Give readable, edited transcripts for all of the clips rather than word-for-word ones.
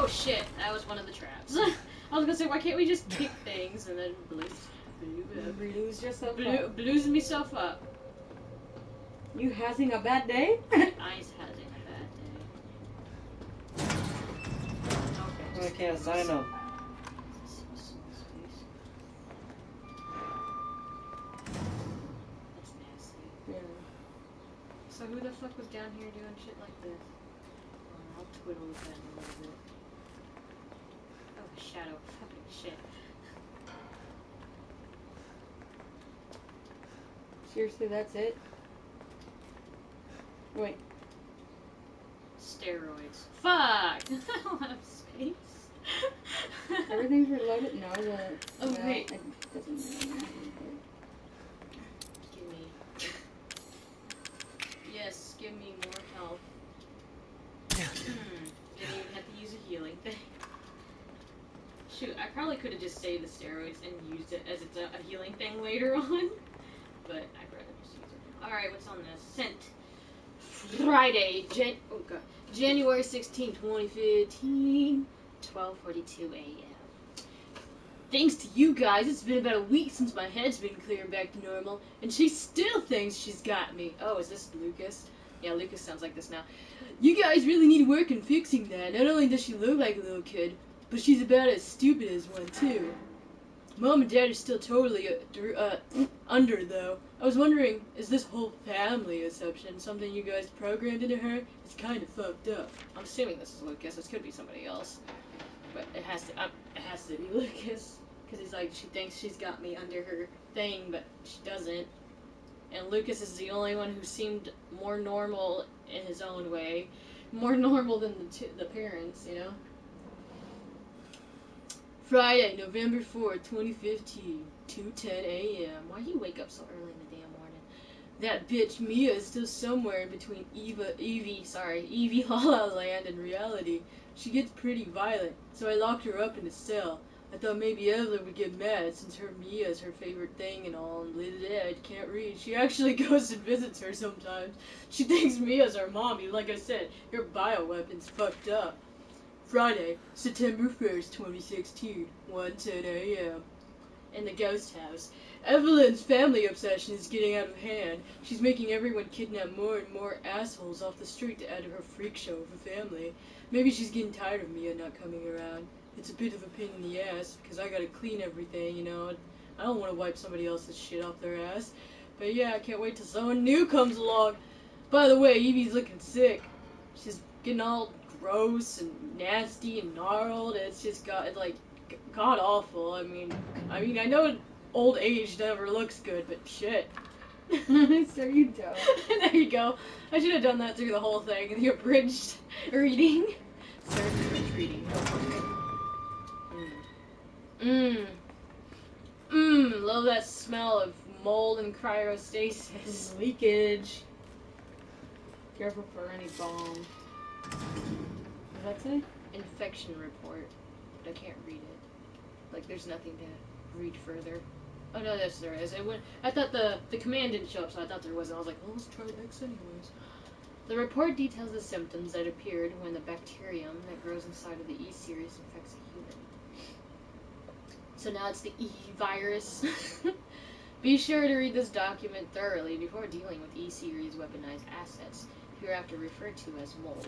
Oh shit, that was one of the traps. I was gonna say, why can't we just kick things and then Lose yourself up. blues myself up. You having a bad day? I's having a bad day. Okay. Okay, as I know. That's nasty. Yeah. So who the fuck was down here doing shit like this? I'll twiddle with that a little bit. Oh, the shadow. Fucking shit. Seriously, that's it? Wait. Steroids. Fuck! I don't have space. Everything's reloaded? No, Oh, well, wait. it doesn't really matter. Give me. Yes, give me more health. Didn't even have to use a healing thing. Shoot, I probably could have just saved the steroids and used it as it's a healing thing later on. But I'd rather just use it. Alright, what's on this? Sent. Friday, January 16, 2015, 12:42 a.m. Thanks to you guys, it's been about a week since my head's been clearing back to normal, and she still thinks she's got me. Oh, is this Lucas? Yeah, Lucas sounds like this now. You guys really need work in fixing that. Not only does she look like a little kid, but she's about as stupid as one, too. Mom and Dad are still totally under, though. I was wondering, is this whole family assumption something you guys programmed into her? It's kind of fucked up. I'm assuming this is Lucas. This could be somebody else, but it has to be Lucas, because he's like, she thinks she's got me under her thing, but she doesn't. And Lucas is the only one who seemed more normal in his own way, more normal than the parents, you know. Friday, November 4th, 2015, 2:10 a.m. Why do you wake up so early in the damn morning? That bitch Mia is still somewhere in between Evie La La Land and reality. She gets pretty violent, so I locked her up in a cell. I thought maybe Evelyn would get mad since Mia's her favorite thing and all, and I can't read. She actually goes and visits her sometimes. She thinks Mia's her mommy. Like I said, your bioweapon's fucked up. Friday, September 1st, 2016, 1:10 a.m. In the ghost house. Evelyn's family obsession is getting out of hand. She's making everyone kidnap more and more assholes off the street to add to her freak show of a family. Maybe she's getting tired of Mia not coming around. It's a bit of a pain in the ass, because I gotta clean everything, you know. I don't want to wipe somebody else's shit off their ass. But yeah, I can't wait till someone new comes along. By the way, Evie's looking sick. She's getting all gross and nasty and gnarled. It's just god awful. I mean, I know old age never looks good, but shit. So you don't. There you go. I should have done that through the whole thing. The abridged reading. Start the abridged reading. Love that smell of mold and cryostasis. Leakage. Careful for any bomb. What does that say? Infection report. But I can't read it. Like, there's nothing to read further. Oh no, yes there is. I thought the command didn't show up, so I thought there wasn't. I was like, well, let's try X anyways. The report details the symptoms that appeared when the bacterium that grows inside of the E series infects a human. So now it's the E virus. Be sure to read this document thoroughly before dealing with E series weaponized assets, hereafter referred to as mold.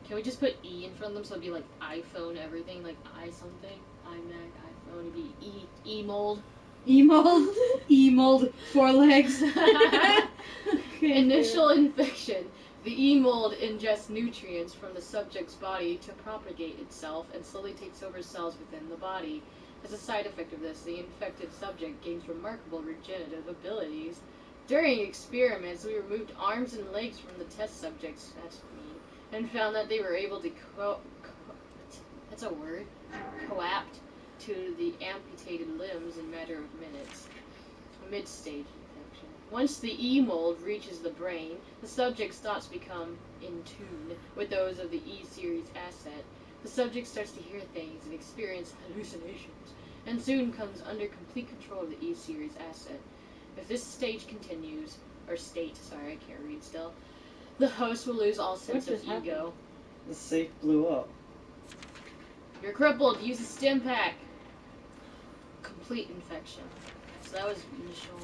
Can we just put E in front of them so it'd be like iPhone everything, like I something, iMac, iPhone, it'd be E-mold. E-mold? E-mold, 4 legs. Initial infection. The E-mold ingests nutrients from the subject's body to propagate itself and slowly takes over cells within the body. As a side effect of this, the infected subject gains remarkable regenerative abilities. During experiments, we removed arms and legs from the test subjects, that's me, and found that they were able to that's a word, coapt to the amputated limbs in a matter of minutes. Mid-stage infection. Once the E-mold reaches the brain, the subject's thoughts become in tune with those of the E-series asset. The subject starts to hear things and experience hallucinations, and soon comes under complete control of the E-series asset. If this stage continues, or state, sorry, I can't read still, the host will lose all sense of ego. The safe blew up. You're crippled. Use a stim pack. Complete infection. So that was initial.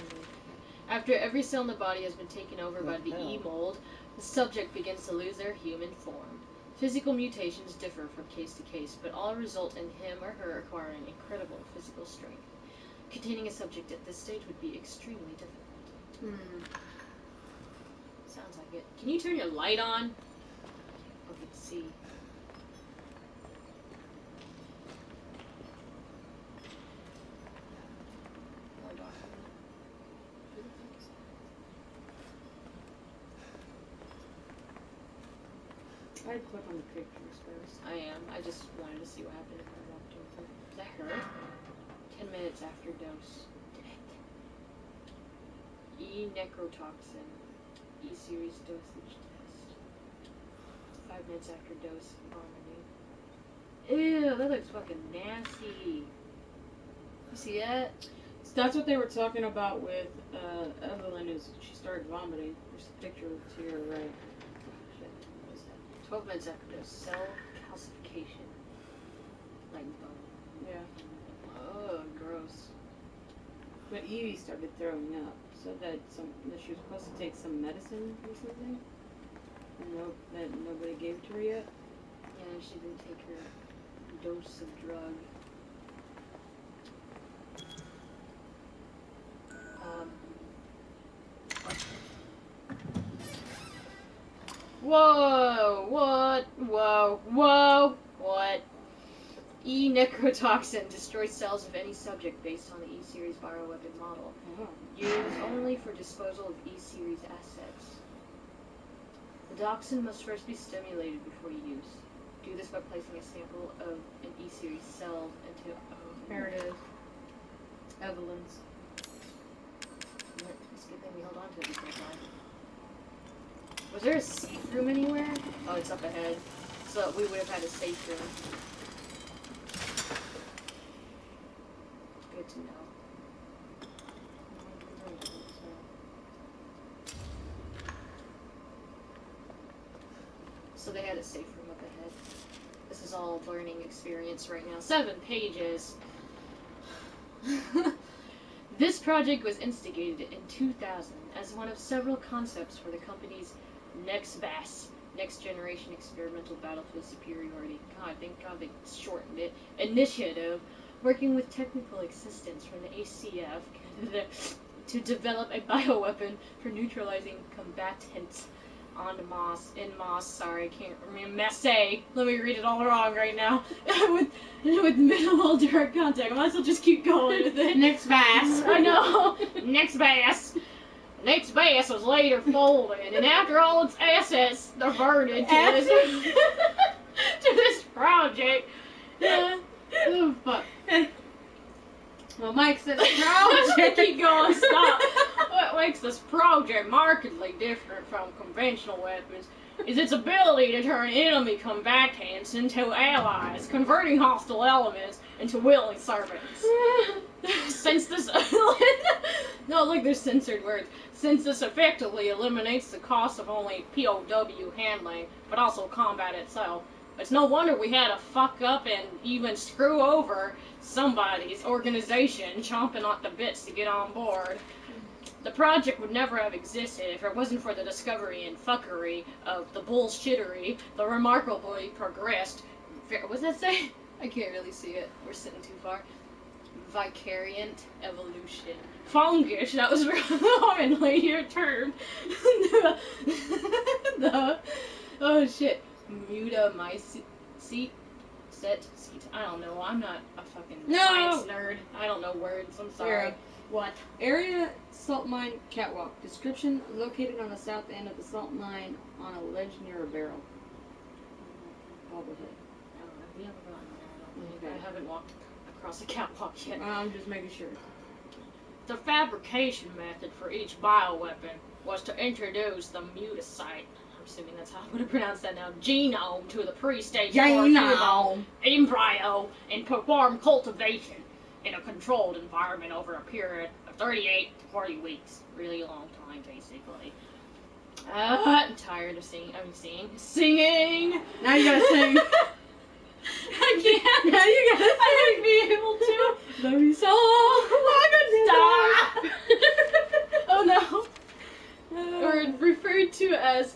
After every cell in the body has been taken over by the hell? E-mold, the subject begins to lose their human form. Physical mutations differ from case to case, but all result in him or her acquiring incredible physical strength. Containing a subject at this stage would be extremely difficult. Sounds like it. Can you turn your light on? Oh, we can see. I'd click on the pictures first. I am. I just wanted to see what happened if I walked over. Is that her? 10 minutes after dose. E-necrotoxin. E-series dosage test. 5 minutes after dose. Vomiting. Ew, that looks fucking nasty. You see that? So that's what they were talking about with Evelyn, is she started vomiting. There's a picture to your right. 12 minutes after dose. Cell calcification. Like bone. Yeah. Oh, gross. But Evie started throwing up, so that she was supposed to take some medicine or something. That nobody gave to her yet. Yeah, she didn't take her dose of drug. Whoa! What? Whoa! Whoa! What? E-necrotoxin destroys cells of any subject based on the E-series bioweapon model. Oh. Used only for disposal of E-series assets. The toxin must first be stimulated before use. Do this by placing a sample of an E-series cell into... There it is. Evelyn's. It's a good thing we held on to it this whole time. Was there a safe room anywhere? Oh, it's up ahead. So we would have had a safe room. Good to know. So they had a safe room up ahead. This is all learning experience right now. 7 pages. This project was instigated in 2000 as one of several concepts for the company's NextBAS, Next Generation Experimental Battlefield Superiority. God, thank God they shortened it. Initiative, working with technical assistance from the ACF to develop a bioweapon for neutralizing combatants en masse, sorry, I can't remember, masse, let me read it all wrong right now, with minimal direct contact. I might as well just keep going with it. NextBAS. I know, NextBAS. NextBAS was later folded, and after all its assets diverted to this project, oh fuck. Well, Mike said the project. Keep going, stop. What makes this project markedly different from conventional weapons is its ability to turn enemy combatants into allies, converting hostile elements into willing servants. Since this... no, look, there's censored words. Since this effectively eliminates the cost of only POW handling, but also combat itself, it's no wonder we had to fuck up and even screw over somebody's organization chomping at the bits to get on board. The project would never have existed if it wasn't for the discovery and fuckery of the bullshittery that remarkably progressed. What's that say? I can't really see it. We're sitting too far. Vicariant evolution. Fungus, that was wrong, later term. Oh shit. Mutamycete. I don't know. I'm not a fucking science nerd. I don't know words. I'm sorry. Sarah. What? Area salt mine catwalk. Description: located on the south end of the salt mine on a ledge near a barrel. Bobblehead. I don't know. We haven't gotten there. I don't think. Okay. I haven't walked across a catwalk yet. I'm just making sure. The fabrication method for each bioweapon was to introduce the mutasite, I'm assuming that's how I would have pronounced that now, genome to the pre-stage Genome. embryo and perform cultivation in a controlled environment over a period of 38 to 40 weeks. Really long time, basically. I'm tired of singing. Singing! Now you gotta sing. I can't. Now you gotta sing. I wouldn't be able to. Love you so. Stop! Oh no. Or referred to as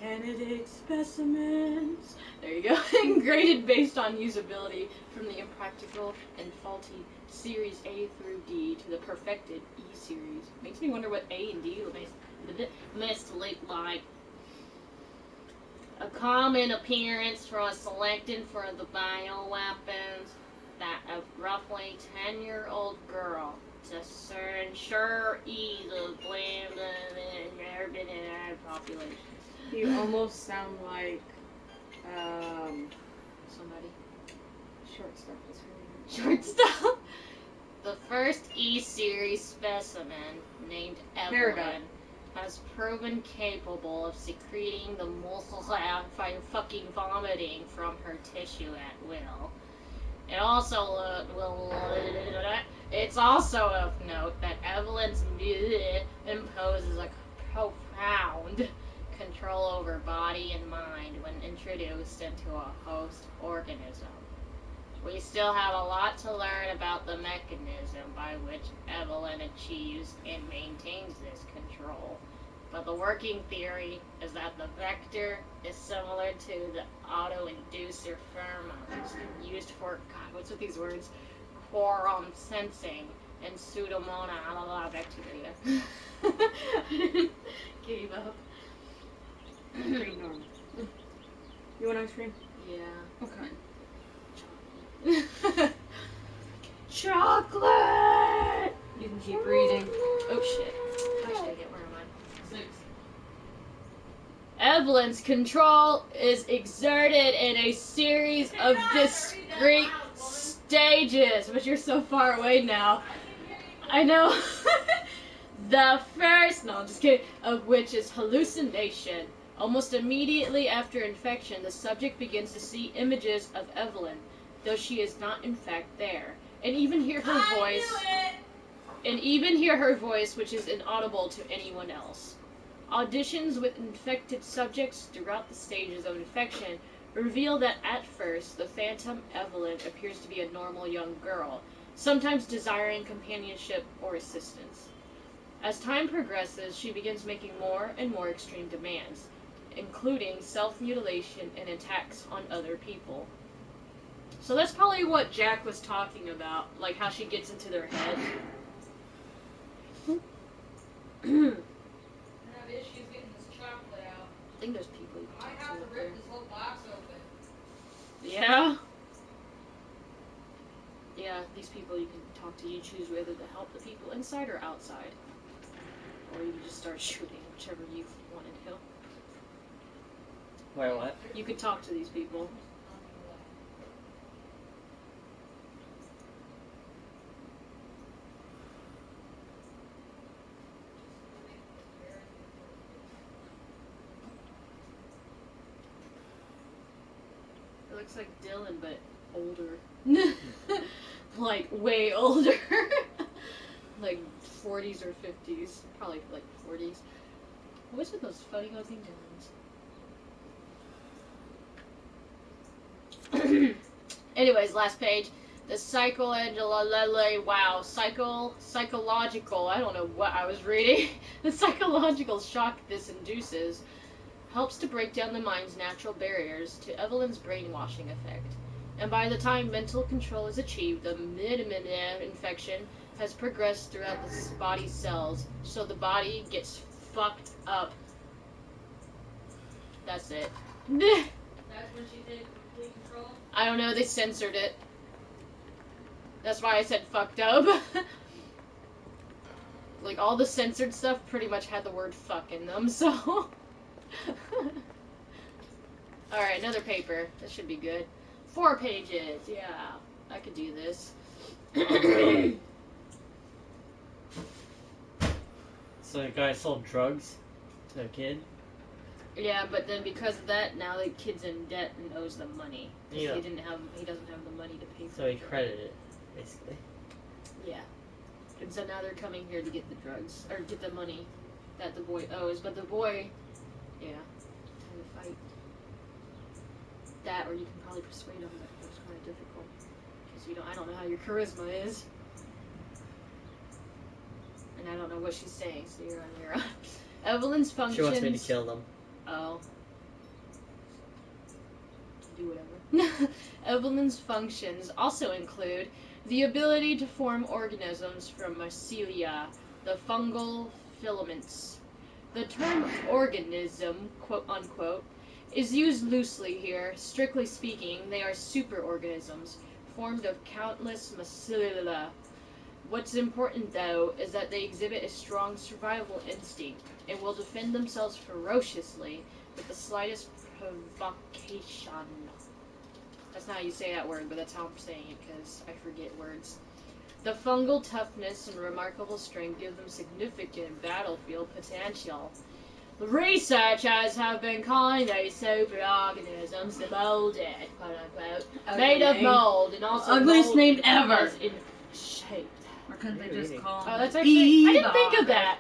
candidate specimens. There you go. Graded based on usability from the impractical and faulty Series A through D to the perfected E series. Makes me wonder what A and D must look like. A common appearance for selected for the bioweapons that a roughly 10-year-old girl to ensure ease of blend in urban and populations. You almost sound like Somebody. Shortstop is really Shortstop. The first E-series specimen, named Evelyn, Paragon. has proven capable of secreting the fucking vomiting from her tissue at will. It's also of note that Evelyn's imposes a profound control over body and mind when introduced into a host organism. We still have a lot to learn about the mechanism by which Evelyn achieves and maintains this control. But the working theory is that the vector is similar to the auto-inducer pheromones used for, God, what's with these words? Quorum sensing and Pseudomonas bacteria. Gave up. pretty normal. You want ice cream? Yeah. Okay. Chocolate! You can keep reading. Oh shit. How should I get, where am I? 6. Evelyn's control is exerted in a series of discrete stages, but you're so far away now. I know. The first, no, I'm just kidding, of which is hallucination. Almost immediately after infection, the subject begins to see images of Evelyn, though she is not in fact there, and even hear her voice, which is inaudible to anyone else. Auditions with infected subjects throughout the stages of infection reveal that at first, the phantom Evelyn appears to be a normal young girl, sometimes desiring companionship or assistance. As time progresses, she begins making more and more extreme demands, including self-mutilation and attacks on other people. So that's probably what Jack was talking about, like how she gets into their head. I have issues getting this chocolate out. I think there's people you I can have talk to to. rip this whole box open. Yeah? Yeah, these people you can talk to. You choose whether to help the people inside or outside. Or you can just start shooting, whichever you want to do. Wait, what? You could talk to these people. It looks like Dylan, but older. Like, way older. Like 40s or 50s. Probably like 40s. What's with those funny looking Dylans? Anyways, last page. The psychological, I don't know what I was reading. The psychological shock this induces helps to break down the mind's natural barriers to Evelyn's brainwashing effect. And by the time mental control is achieved, the infection has progressed throughout the body's cells, so the body gets fucked up. That's it. That's when she did complete control. I don't know, they censored it. That's why I said fucked up. Like, all the censored stuff pretty much had the word fuck in them, so... Alright, another paper. This should be good. 4 pages, yeah. I could do this. So the guy sold drugs to a kid? Yeah, but then because of that, now the kid's in debt and owes them money. 'Cause Yeah. he doesn't have the money to pay for So he the drug. credited it, basically. Yeah. And so now they're coming here to get the drugs, or get the money. that the boy owes, but the boy, yeah, kind of fight that, or you can probably persuade him, but that's kind of difficult because I don't know how your charisma is, and I don't know what she's saying, so you're on your own. Evelyn's functions. She wants me to kill them. Oh. Do whatever. Evelyn's functions also include the ability to form organisms from mycelia, the fungal filaments. The term organism, quote unquote, is used loosely here. Strictly speaking, they are superorganisms, formed of countless mycelia. What's important, though, is that they exhibit a strong survival instinct and will defend themselves ferociously with the slightest provocation. That's not how you say that word, but that's how I'm saying it because I forget words. The fungal toughness and remarkable strength give them significant battlefield potential. The researchers have been calling these superorganisms the molded, quote unquote, made of mold and also Ugliest mold name ever. as in shape. Or couldn't they just call Oh, them that's actually. I didn't think of biohazard? that.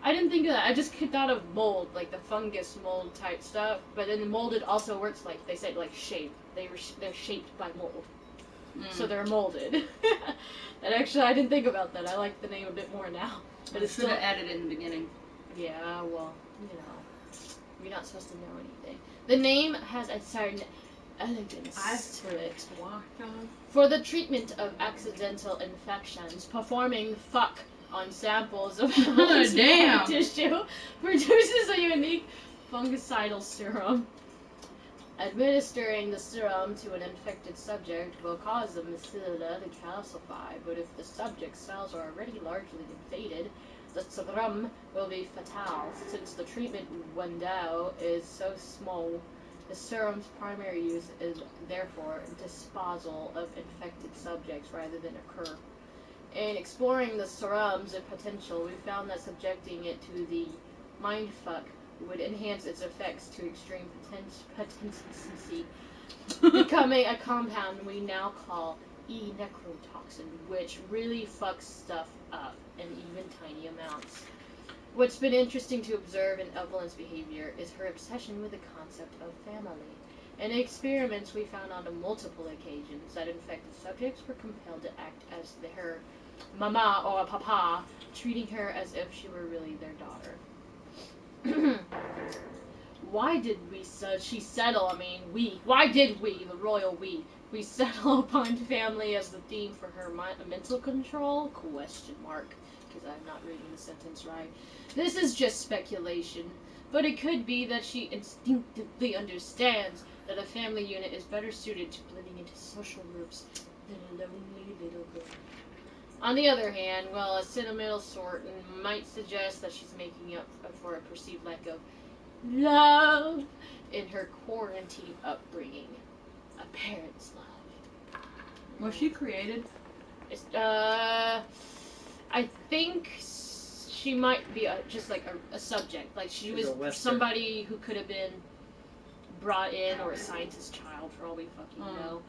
I didn't think of that. I just thought of mold, like the fungus mold type stuff. But then molded also works like they said, like shape. They're shaped by mold, so they're molded. And actually, I didn't think about that. I like the name a bit more now. But I it's should have still. added it in the beginning. Yeah, well, you're not supposed to know anything. The name has a certain elegance to it. For the treatment of accidental infections, performing fuck on samples of Damn. tissue produces a unique fungicidal serum. Administering the serum to an infected subject will cause the mycelia to calcify, but if the subject's cells are already largely invaded, the serum will be fatal. Since the treatment window is so small, the serum's primary use is therefore disposal of infected subjects rather than a cure. In exploring the serum's potential, we found that subjecting it to the mindfuck would enhance its effects to extreme potency, becoming a compound we now call E-necrotoxin, which really fucks stuff up in even tiny amounts. What's been interesting to observe in Evelyn's behavior is her obsession with the concept of family. In experiments, we found on multiple occasions that infected subjects were compelled to act as her mama or papa, treating her as if she were really their daughter. Why did we the royal we settle upon family as the theme for her mental control? Question mark, because I'm not reading the sentence right. This is just speculation, but it could be that she instinctively understands that a family unit is better suited to blending into social groups than a lonely little girl. On the other hand, well, a sentimental sort might suggest that she's making up for a perceived lack of love in her quarantine upbringing. A parent's love. Was she created? I think she might be just like a subject. Like she She's was somebody who could have been brought in, or a scientist's child for all we fucking know.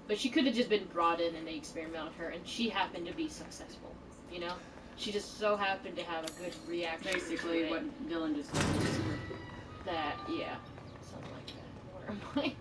But she could have just been brought in and they experimented on her, and she happened to be successful. You know? She just so happened to have a good reaction. Basically, to it. what Dylan just said. That, yeah. Something like that. Where am I?